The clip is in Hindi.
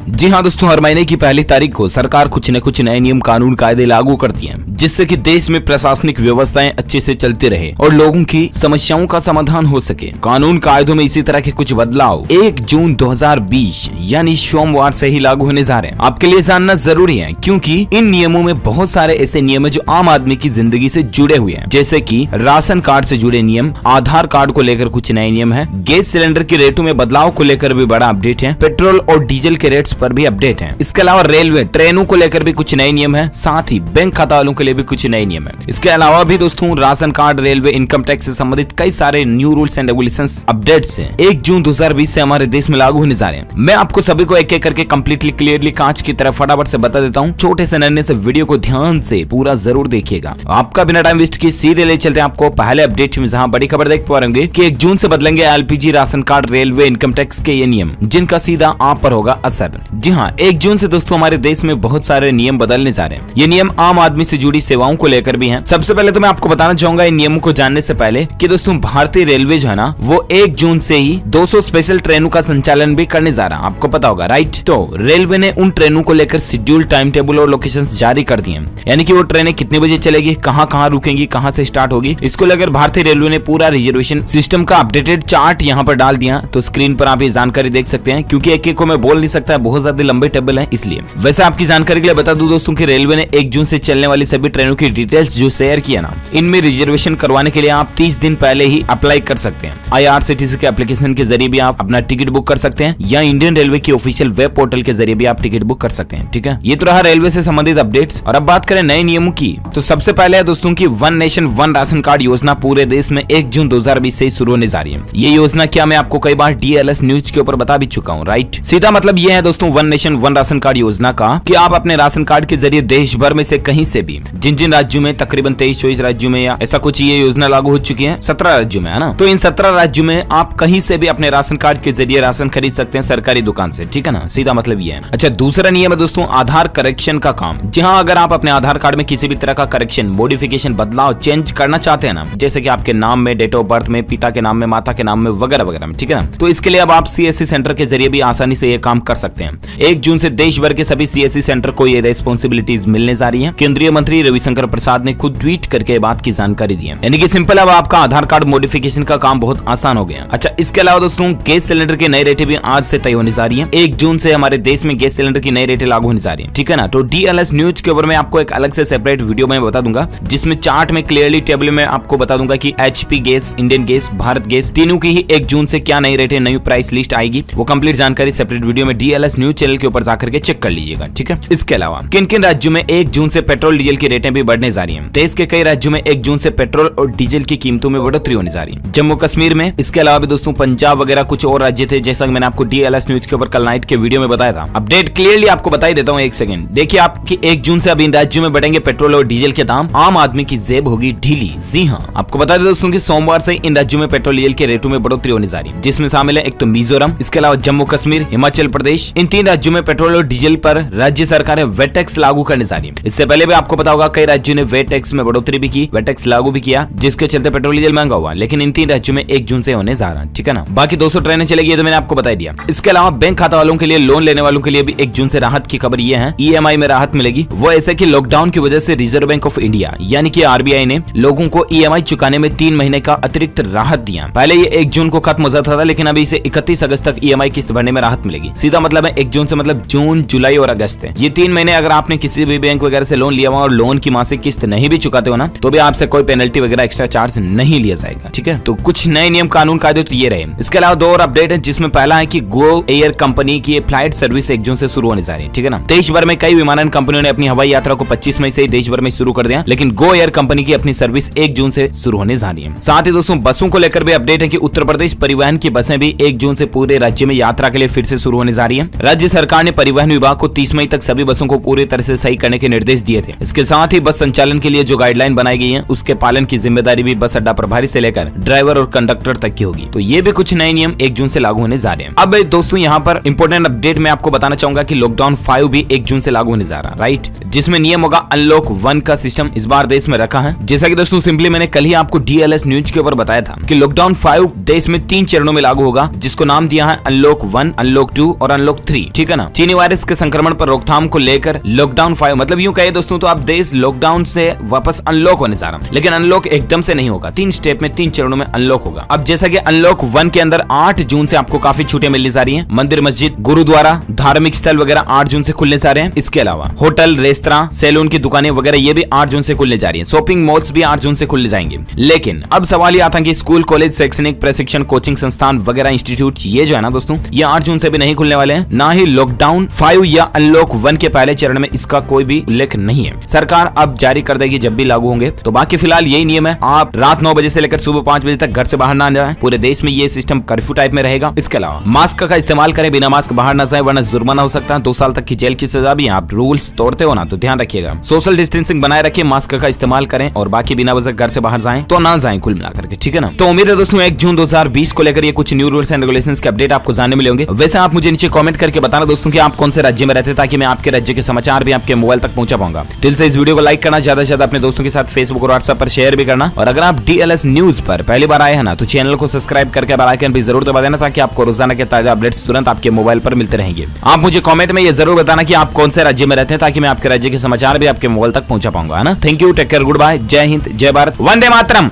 जी हाँ दोस्तों, हर महीने की पहली तारीख को सरकार कुछ न कुछ नए नियम कानून कायदे लागू करती है, जिससे कि देश में प्रशासनिक व्यवस्थाएं अच्छे से चलती रहे और लोगों की समस्याओं का समाधान हो सके। कानून कायदों में इसी तरह के कुछ बदलाव 1 जून 2020 यानी सोमवार से ही लागू होने जा रहे हैं। आपके लिए जानना जरूरी है, क्योंकि इन नियमों में बहुत सारे ऐसे नियम है जो आम आदमी की जिंदगी से जुड़े हुए हैं, जैसे कि राशन कार्ड से जुड़े नियम, आधार कार्ड को लेकर कुछ नए नियम है, गैस सिलेंडर के रेटों में बदलाव को लेकर भी बड़ा अपडेट है, पेट्रोल और डीजल के रेट्स पर भी अपडेट है। इसके अलावा रेलवे ट्रेनों को लेकर भी कुछ नए नियम है, साथ ही बैंक खाता वालों के लिए भी कुछ नए नियम है। इसके अलावा भी दोस्तों ration card, railway, income tax से संबंधित कई सारे new rules and regulations updates हैं 1 जून 2020 से हमारे देश में लागू होने जा रहे हैं। मैं आपको सभी को एक एक करके कंप्लीटली क्लियरली कांच की तरह फटाफट से बता देता हूँ। छोटे से नन्हे से वीडियो को ध्यान से पूरा जरूर देखिएगा। आपका बिना टाइम वेस्ट किए सीधे ले चलते हैं आपको पहले अपडेट में, जहाँ बड़ी खबर देख पा रहे कि 1 जून से बदलेंगे LPG, ration card, railway, income tax के ये नियम, जिनका सीधा आप पर होगा असर। जी हाँ, 1 जून से दोस्तों हमारे देश में बहुत सारे नियम बदलने जा रहे हैं। ये नियम आम आदमी से जुड़ी सेवाओं को लेकर भी हैं। सबसे पहले तो मैं आपको बताना चाहूंगा इन नियमों को जानने से पहले कि दोस्तों भारतीय रेलवे जो है ना, वो 1 जून से ही 200 स्पेशल ट्रेनों का संचालन भी करने जा रहा है। आपको पता होगा, राइट? तो रेलवे ने उन ट्रेनों को लेकर शेड्यूल, टाइम टेबल और लोकेशन जारी कर दिए, यानी कि वो ट्रेनें कितने बजे चलेगी, कहाँ रुकेंगी, कहाँ से स्टार्ट होगी। इसको लेकर भारतीय रेलवे ने पूरा रिजर्वेशन सिस्टम का अपडेटेड चार्ट यहाँ पर डाल दिया। तो स्क्रीन पर आप ये जानकारी देख सकते हैं, क्योंकि एक एक को मैं बोल नहीं सकता, बहुत ज्यादा लंबे टेबल है इसलिए। वैसे आपकी जानकारी के लिए बता दूं दोस्तों कि रेलवे ने 1 जून से चलने वाली सभी ट्रेनों की डिटेल्स जो शेयर किया ना, इनमें रिजर्वेशन करवाने के लिए आप 30 दिन पहले ही अप्लाई कर सकते हैं। IRCTC के एप्लीकेशन के जरिए भी आप अपना टिकट बुक कर सकते हैं, या इंडियन रेलवे की ऑफिशियल वेब पोर्टल के जरिए भी आप टिकट बुक कर सकते हैं। ठीक है, ये तो रहा रेलवे से संबंधित अपडेट्स। और अब बात करें नए नियमों की, तो सबसे पहले है दोस्तों की one nation one ration card योजना पूरे देश में 1 जून 2020 से शुरू होने जा रही है। ये योजना क्या मैं आपको कई बार DLS न्यूज के ऊपर बता भी चुका हूँ, राइट? सीधा मतलब ये है दोस्तों one nation one ration card योजना का कि आप अपने राशन कार्ड के जरिए देश भर में से कहीं से भी, जिन जिन राज्यों में तकरीबन 23-24 राज्यों में या ऐसा कुछ ये योजना लागू हो चुकी है, 17 राज्यों में है ना, तो इन 17 राज्यों में आप कहीं से भी अपने राशन कार्ड के जरिए राशन खरीद सकते हैं सरकारी दुकान से। ठीक है ना, सीधा मतलब ये है। अच्छा, दूसरा नियम है दोस्तों आधार करेक्शन का काम। जहां अगर आप अपने आधार कार्ड में किसी भी तरह का करेक्शन, मॉडिफिकेशन, बदलाव, चेंज करना चाहते हैं ना, जैसे कि आपके नाम में, डेट ऑफ बर्थ में, पिता के नाम में, माता के नाम में वगैरह वगैरह में, ठीक है ना, तो इसके लिए अब आप CSC सेंटर के जरिए भी आसानी से ये काम कर सकते हैं। 1 जून से देश भर के सभी CSC सेंटर को ये रेस्पॉन्सिबिलिटीज मिलने जा रही है। केंद्रीय मंत्री रविशंकर प्रसाद ने खुद ट्वीट करके बात की जानकारी दी है, यानी कि सिंपल अब आपका आधार कार्ड मॉडिफिकेशन का काम बहुत आसान हो गया। अच्छा, इसके अलावा दोस्तों गैस सिलेंडर की नई रेटें भी आज से तय होने जा रही है। 1 जून से हमारे देश में गैस सिलेंडर की नई रेटें लागू होने जा रही है। ठीक है ना, तो DLS न्यूज के ऊपर मैं आपको एक अलग से सेपरेट वीडियो में बता दूंगा, जिसमें चार्ट में क्लियरली टेबल में आपको बता दूंगा कि HP gas, Indian gas, Bharat gas, तीनों की ही 1 जून से क्या नई रेटें, नई प्राइस लिस्ट आएगी। वो कंप्लीट जानकारी सेपरेट वीडियो में DLS न्यूज चैनल के ऊपर जाकर के चेक कर लीजिएगा। ठीक है, इसके अलावा किन किन राज्यों में 1 जून से पेट्रोल डीजल की रेटें भी बढ़ने जा रही है। देश के कई राज्यों में 1 जून से पेट्रोल और डीजल की कीमतों में बढ़ोतरी होने जा रही है। जम्मू कश्मीर में, इसके अलावा भी दोस्तों पंजाब वगैरह कुछ और राज्य थे, जैसा कि मैंने आपको DLS न्यूज के ऊपर कल नाइट के वीडियो में बताया था। अपडेट क्लियरली आपको बता ही देता हूँ, 1 सेकंड देखिए। आपकी 1 जून से अब इन राज्यों में बढ़ेंगे पेट्रोल और डीजल के दाम, आम आदमी की जेब होगी ढीली। जी हाँ, आपको बता दें दोस्तों कि सोमवार से इन राज्यों में पेट्रोल डीजल के रेटों में बढ़ोतरी होने जा रही है, जिसमें शामिल है एक तो मिजोरम, इसके अलावा जम्मू कश्मीर, हिमाचल प्रदेश। इन 3 राज्यों में पेट्रोल और डीजल पर राज्य सरकारें वेट टैक्स लागू करने जा रही है। इससे पहले भी आपको पता होगा कई राज्यों ने वेट टैक्स में बढ़ोतरी भी की, वेट टैक्स लागू भी किया, जिसके चलते पेट्रोल डीजल महंगा हुआ। लेकिन इन 3 राज्यों में 1 जून से होने जा रहा है। ठीक है ना, बाकी 200 ट्रेनें चलेगी, तो मैंने आपको बता दिया। इसके अलावा बैंक खाता वालों के लिए, लोन लेने वालों के लिए भी 1 जून से राहत की खबर ये है, EMI में राहत मिलेगी। वो ऐसे कि लॉकडाउन की वजह से रिजर्व बैंक ऑफ इंडिया यानी कि RBI ने लोगों को EMI चुकाने में 3 महीने का अतिरिक्त राहत दिया। पहले ये 1 जून को खत्म हो जाता था, लेकिन अभी इसे 31 अगस्त तक EMI किस्त भरने में राहत मिलेगी। सीधा मतलब है 1 जून से मतलब जून, जुलाई और अगस्त है। ये 3 महीने अगर आपने किसी भी बैंक वगैरह से लोन लिया हुआ और लोन की मासिक किस्त नहीं भी चुकाते हो ना, तो भी आपसे कोई पेनल्टी वगैरह एक्स्ट्रा चार्ज नहीं लिया जाएगा। ठीक है, तो कुछ नए नियम कानून कायदे तो ये रहे। इसके अलावा 2 और अपडेट है, जिसमें पहला है कि गो एयर कंपनी की फ्लाइट सर्विस 1 जून से शुरू होने जा रही है। ठीक है ना, देश भर में कई विमानन कंपनियों ने अपनी हवाई यात्रा को 25 मई से देश भर में शुरू कर दिया, लेकिन गो एयर कंपनी की अपनी सर्विस 1 जून से शुरू होने जा रही है। साथ ही दोस्तों बसों को लेकर भी अपडेट है कि उत्तर प्रदेश परिवहन की बसें भी 1 जून से पूरे राज्य में यात्रा के लिए फिर से शुरू होने जा रही है। राज्य सरकार ने परिवहन विभाग को 30 मई तक सभी बसों को पूरी तरह से सही करने के निर्देश दिए थे। इसके साथ साथ ही बस संचालन के लिए जो गाइडलाइन बनाई गई है उसके पालन की जिम्मेदारी भी बस अड्डा प्रभारी से लेकर ड्राइवर और कंडक्टर तक की होगी। तो ये भी कुछ नए नियम 1 जून से लागू होने जा रहे हैं। अब दोस्तों यहाँ पर इंपॉर्टेंट अपडेट मैं आपको बताना चाहूंगा कि लॉकडाउन 5 भी 1 जून से लागू होने जा रहा है, राइट, जिसमें नियम होगा अनलॉक 1 का सिस्टम इस बार देश में रखा है। जैसा कि दोस्तों सिंपली मैंने कल ही आपको DLS न्यूज के ऊपर बताया था कि लॉकडाउन 5 देश में 3 चरणों में लागू होगा, जिसको नाम दिया है अनलॉक 1, अनलॉक 2 और अनलॉक 3, ठीक है ना। चीनी वायरस के संक्रमण पर रोकथाम को लेकर लॉकडाउन 5 मतलब यूं कहे दोस्तों तो अब देश लॉकडाउन से वापस अनलॉक होने जा रहा है, लेकिन अनलॉक एकदम से नहीं होगा, 3 स्टेप में 3 चरणों में अनलॉक होगा। अब जैसा कि अनलॉक 1 के अंदर 8 जून से आपको काफी छूटें मिलने जा रही हैं। मंदिर, मस्जिद, गुरुद्वारा, धार्मिक स्थल वगैरह 8 जून से खुलने जा रहे हैं। इसके अलावा होटल, रेस्तरां, सैलून की दुकानें वगैरह ये भी 8 जून से खुलने जा रही हैं। शॉपिंग मॉल्स भी 8 जून से खुलने जाएंगे। लेकिन अब सवाल ये आता है कि स्कूल, कॉलेज, शैक्षणिक प्रशिक्षण, कोचिंग संस्थान वगैरह इंस्टीट्यूट ये जो है ना दोस्तों ये 8 जून से भी नहीं खुलने वाले हैं। ना ही लॉकडाउन 5 या अनलॉक 1 के पहले चरण में इसका कोई भी उल्लेख नहीं है। सरकार अब जारी कर देगी जब भी लागू होंगे। तो बाकी फिलहाल यही नियम है, आप रात 9 बजे से लेकर सुबह 5 बजे तक घर से बाहर ना जाए। पूरे देश में ये सिस्टम कर्फ्यू टाइप में रहेगा। इसके अलावा मास्क का इस्तेमाल करें, बिना मास्क बाहर ना जाए वरना जुर्माना हो सकता है, 2 साल तक की जेल की सजा भी। आप रूल्स तोड़ते हो ना तो ध्यान रखिएगा। सोशल डिस्टेंसिंग बनाए रखिए, मास्क का इस्तेमाल करें और बाकी बिना वजह घर से बाहर जाएं तो ना जाएं कुल मिलाकर के, ठीक है ना। तो उम्मीद है दोस्तों 1 जून 2020 को लेकर ये कुछ न्यू रूल्स एंड रेगुलेशंस के अपडेट आपको जानने मिले होंगे। वैसे आप मुझे नीचे कमेंट करके बताना दोस्तों कि आप कौन से राज्य में रहते हैं, ताकि मैं आपके राज्य के समाचार भी आपके मोबाइल तक पहुंचा पाऊंगा। दिल से इस वीडियो को लाइक करना, ज्यादा से ज्यादा अपने दोस्तों के साथ फेसबुक और व्हाट्सएप पर शेयर भी करना। और अगर आप DLS न्यूज पर पहली बार आए हैं ना तो चैनल को सब्सक्राइब करके बेल आइकन भी जरूर दबा देना, ताकि आपको रोजाना के ताजा अपडेट्स तुरंत आपके मोबाइल पर मिलते रहेंगे। आप मुझे कमेंट में ये जरूर बताना कि आप कौन से राज्य में रहते हैं, ताकि मैं आपके राज्य के समाचार भी आपके मोबाइल तक पहुंचा पाऊंगा, है ना। Thank you, take care, good bye, Jai Hind, जय भारत, वंदे मातरम।